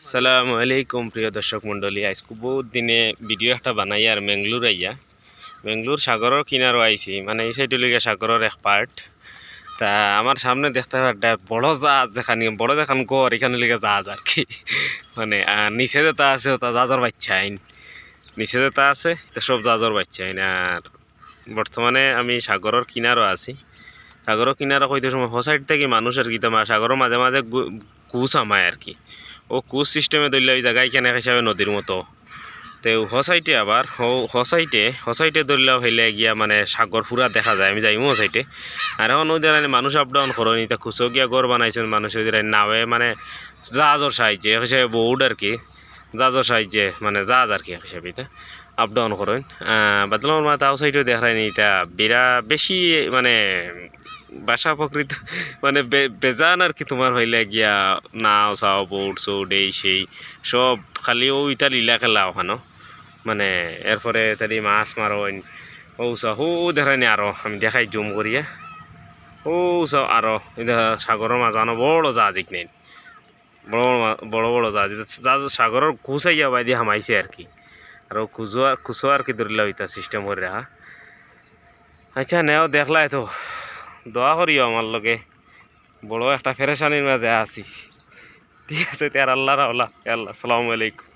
আসসালামু আলাইকুম প্রিয় দর্শক মণ্ডলী, আজকে বহুত দিনে ভিডিও একটা বানাই আর ম্যাঙ্গলোর আইয়া ম্যাঙ্গলোর সাগরের কিনারও আইছি, মানে এই সাইডে লিগে সাগরের এক পার্ট। তা আমার সামনে দেখতে একটা বড় জাহাজ, যেখানে বড় দেখান গড়, এখানে লিগে জাহাজ আর কি। মানে নিচে যেটা আছে ওটা জাহাজের বাচ্চা আইন, নিচে যেটা আছে এটা সব জাহাজের বাচ্চা আইন। আর বর্তমানে আমি সাগরের কিনারও আছি। সাগরের কিনারা কইতে সময় হোসাইড থেকে মানুষ আর কি তোমার সাগরের মাঝে মাঝে কুচ আমায় আর কি। ও কুচ সিস্টেমে ধরলে ওই জায়গায় কেন হিসাবে নদীর মতো। তো হোসাইটে আবার হোসাইটে ধরলেও হইলে গিয়া মানে সাগর পুরা দেখা যায়। আমি যাইমু হোসাইটে। আর এখন ওদের মানুষ আপ ডাউন করেনি, তা খুচো গিয়া গড় বানাইছেন মানুষ ওদের নাওয়ে, মানে জাহাজের সাহায্যে হিসাবে বোর্ড আর কি, জাহাজের সাহায্যে মানে জাহাজ আর কি হিসাবে আপ ডাউন করেন। বাদলার মা তাও সাইডেও দেখায়নি, এটা বিরা বেশি মানে বাসা প্রকৃত মানে বেজান আর কি। তোমার হইলে গিয়া নাও চাও বোট চৌট এই সেই সব খালি ও ইটা লীলা খেলা ওখানো, মানে এরপরে তারি মাছ মারোন ও চাও ও দেখায়নি। আরো আমি দেখাই জুম করিয়া ও চাও আরো এটা সাগরের মাঝানো বড় জাহাজ নেই, বড় বড় বড় জাহাজ। জাহাজ সাগরের খুঁচাইয়া বাইদি হামাইছে আর কি। আর খুচো আর কি ধরলে ওইটা সিস্টেম করে রাখা। আচ্ছা নেও দেখলাই তো, দোয়া করিও আমার লগে, বড় একটা ফেরেশানির মাঝে আছি। ঠিক আছে, তার আল্লাহ আল্লাহ। আসসালামু আলাইকুম।